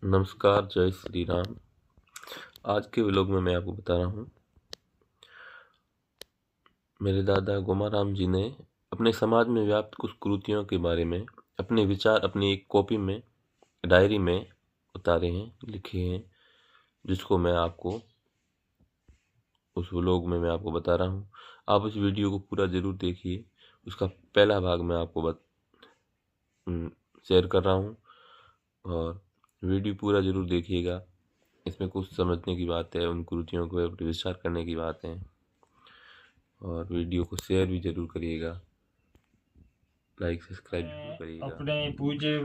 नमस्कार, जय श्री राम। आज के व्लॉग में मैं आपको बता रहा हूँ, मेरे दादा गोमाराम जी ने अपने समाज में व्याप्त कुछ कुरीतियों के बारे में अपने विचार अपनी एक कॉपी में, डायरी में उतारे हैं, लिखे हैं, जिसको मैं आपको उस व्लॉग में मैं आपको बता रहा हूँ। आप उस वीडियो को पूरा ज़रूर देखिए। उसका पहला भाग मैं आपको शेयर कर रहा हूँ और वीडियो पूरा ज़रूर देखिएगा। इसमें कुछ समझने की बात है, उन कुरीतियों को अपने विचार करने की बात है और वीडियो को शेयर भी जरूर करिएगा, लाइक सब्सक्राइब जरूर करिएगा। अपने पूज्य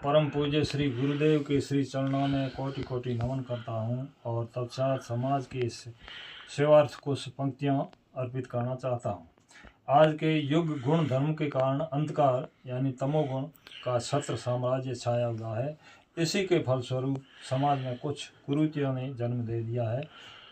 परम पूज्य श्री गुरुदेव के श्री चरणों में कोटि कोटि नमन करता हूँ और तत्पश्चात समाज की इस सेवार्थ कुछ पंक्तियाँ अर्पित करना चाहता हूँ। आज के युग गुण धर्म के कारण अंधकार यानी तमोगुण का छत्र साम्राज्य छाया हुआ है। इसी के फलस्वरूप समाज में कुछ कुरीतियों ने जन्म दे दिया है।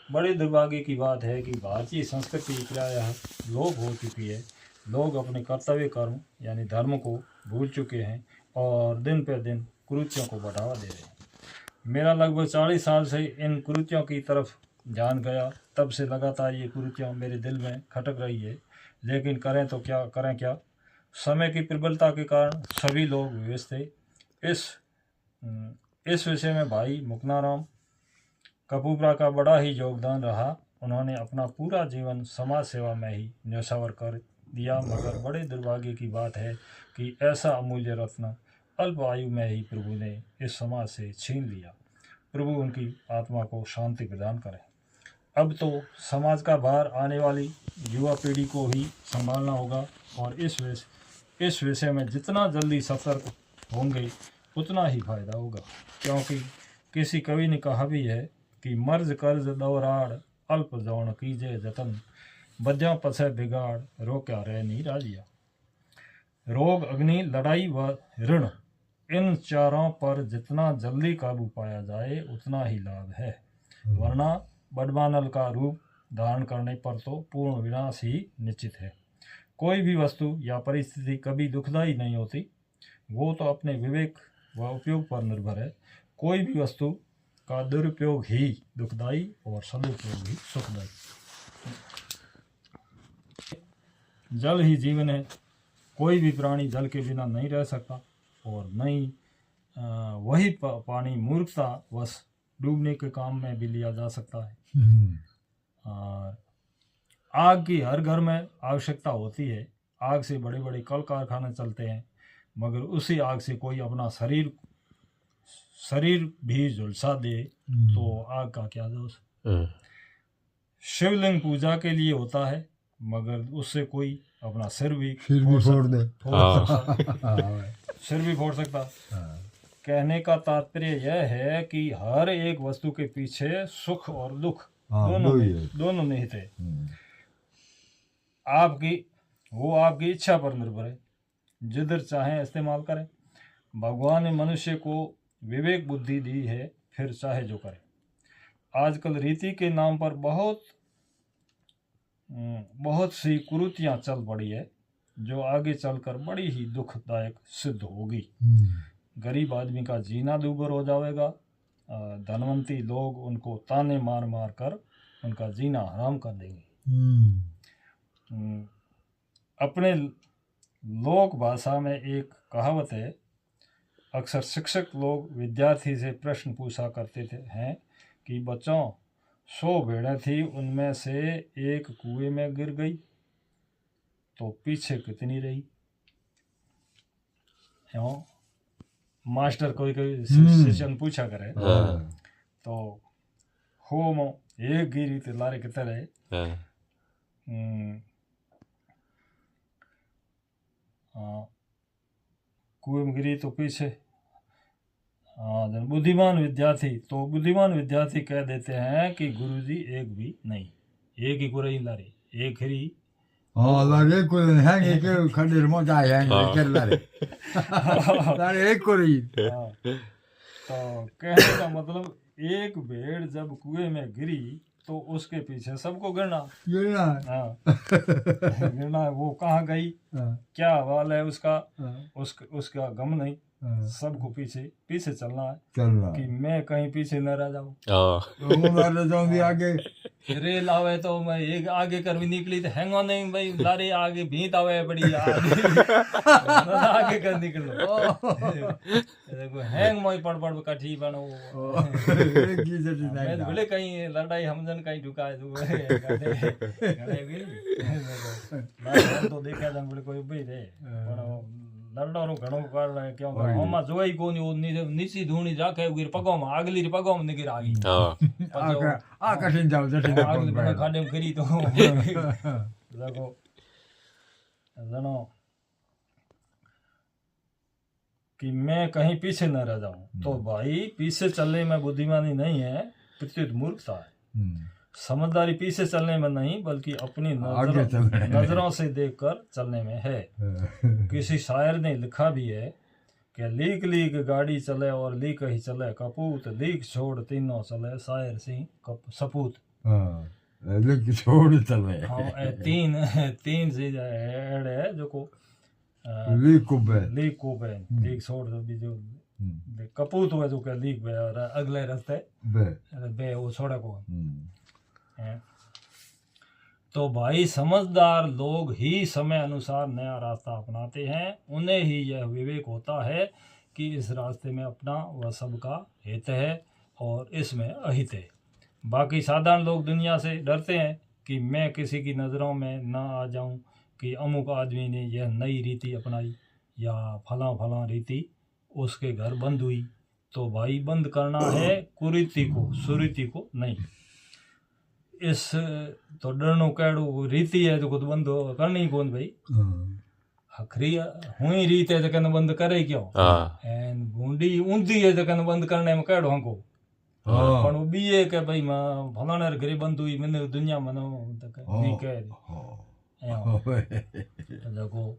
बड़े दुर्भाग्य की बात है कि भारतीय संस्कृति प्रायः लोप हो चुकी है। लोग अपने कर्तव्य कर्म यानी धर्म को भूल चुके हैं और दिन पर दिन कुरीतियों को बढ़ावा दे रहे हैं। मेरा लगभग 40 साल से इन कुरीतियों की तरफ ध्यान गया, तब से लगातार ये कुरीतियाँ मेरे दिल में खटक रही है, लेकिन करें तो क्या करें क्या। समय की प्रबलता के कारण सभी लोग विवश थे। इस विषय में भाई मुकनाराम कपूपरा का बड़ा ही योगदान रहा। उन्होंने अपना पूरा जीवन समाज सेवा में ही न्यौछावर कर दिया, मगर बड़े दुर्भाग्य की बात है कि ऐसा अमूल्य रत्न अल्प आयु में ही प्रभु ने इस समाज से छीन लिया। प्रभु उनकी आत्मा को शांति प्रदान करें। अब तो समाज का भार आने वाली युवा पीढ़ी को ही संभालना होगा और इस विषय में जितना जल्दी सतर्क होंगे उतना ही फायदा होगा, क्योंकि किसी कवि ने कहा भी है कि मर्ज कर्ज दौराड़ अल्प जौन कीजे जतन, बद्या पछे बिगाड़ रोक्या रह नहीं राजिया। रोग अग्नि लड़ाई व ऋण, इन चारों पर जितना जल्दी काबू पाया जाए उतना ही लाभ है, वरना बड़बानल का रूप धारण करने पर तो पूर्ण विनाश ही निश्चित है। कोई भी वस्तु या परिस्थिति कभी दुखदायी नहीं होती, वो तो अपने विवेक व उपयोग पर निर्भर है। कोई भी वस्तु का दुरुपयोग ही दुखदायी और सदुपयोग ही सुखदायी। जल ही जीवन है, कोई भी प्राणी जल के बिना नहीं रह सकता और नहीं वही पानी मूर्खता वश डूबने के काम में भी लिया जा सकता है। आग की हर घर में आवश्यकता होती है। आग से बड़े बड़े कल कारखाने चलते हैं, मगर उसी आग से कोई अपना शरीर भी झुलसा दे तो आग का क्या दोष। शिवलिंग पूजा के लिए होता है, मगर उससे कोई अपना सिर भी फोड़ दे सिर भी फोड़ सकता। कहने का तात्पर्य यह है कि हर एक वस्तु के पीछे सुख और दुख दोनों निहित है। आपकी इच्छा पर निर्भर है, जिधर चाहे इस्तेमाल करें। भगवान ने मनुष्य को विवेक बुद्धि दी है, फिर चाहे जो करे। आजकल रीति के नाम पर बहुत सी कुरीतियां चल पड़ी है, जो आगे चलकर बड़ी ही दुखदायक सिद्ध होगी। गरीब आदमी का जीना दूभर हो जाएगा। धनवंती लोग उनको ताने मार मार कर उनका जीना हराम कर देंगे। अपने लोक भाषा में एक कहावत है, अक्सर शिक्षक लोग विद्यार्थी से प्रश्न पूछा करते हैं कि बच्चों 100 भेड़ें थी, उनमें से एक कुएं में गिर गई तो पीछे कितनी रही। मास्टर कोई शिष्य ने पूछा करे तो हो मो एक गिरी तो लारे कितने रहे। कुएं में गिरी तो पीछे। बुद्धिमान विद्यार्थी कह देते हैं कि गुरुजी एक भी नहीं, एक ही कुरई लारे, एक ही लारे कोई है एक खंडेर मोटा है कर लारे लारे एक कुरई। तो कहने का मतलब एक भेड़ जब कुएं में गिरी तो उसके पीछे सबको गिरना गिरना। वो कहाँ गई, क्या हाल है उसका, उसका गम नहीं। सबको पीछे पीछे चलना है चलना कि मैं कहीं पीछे न रह जाऊं। हाँ तो हूँ मारे जाऊंगी आगे रेल आवे तो मैं एक आगे कर भी निकली तो हैंगो नहीं भाई लारे आगे भीत आवे बड़ी आगे कर निकलो देखो हैंग मोई पड़ पड़ कठी बनो की जटी मैं नहीं बोले कहीं लड़ाई हमजन कहीं ढुकाए तो देखा था बोले कोई भाई रे लड़ारो घणो कर क्यों हम जोई कोनी ओ नीची धूणी जाके उगिर पगो में आगली पगो में निगिर आगी हाँ आ कठिन जाओ जटी आगली बने खाने में करी तो देखो जनो कि मैं कहीं पीछे न रह जाऊं तो भाई पीछे चलने में बुद्धिमानी नहीं है प्रत्युत मूर्खता है। समझदारी पीछे चलने में नहीं बल्कि अपनी नजरों से देखकर चलने में है। किसी शायर ने लिखा भी है कि लीक लीक गाड़ी चले और लीक ही चले कपूत लीक छोड़ तीनों चले शायर सिंह सपूत। लीक छोड़ चले हाँ तीन चीज है जो को लीक को बे लीक छोड़ दो भी जो कपूत हुआ जो के लीक बे और अगले रास्ते बे वो छोड़ा को है। तो भाई समझदार लोग ही समय अनुसार नया रास्ता अपनाते हैं। उन्हें ही यह विवेक होता है कि इस रास्ते में अपना व सबका हित है और इसमें अहित है। बाकी साधारण लोग दुनिया से डरते हैं कि मैं किसी की नज़रों में ना आ जाऊं कि अमुक आदमी ने यह नई रीति अपनाई या फला रीति उसके घर बंद हुई। तो भाई बंद करना है कुरीति को सुरीति को नहीं। इस तो डरनो कड़ो रीति है जो खुद बंद करनी कौन भाई हखरी हुई रीत है तो कहना बंद करे क्यों एन बूंदी ऊंधी है तो कहना बंद करने में कड़ो हमको पण वो भी है कि भाई मां फलाने घरे बंद हुई मैंने दुनिया मनो नहीं कह देखो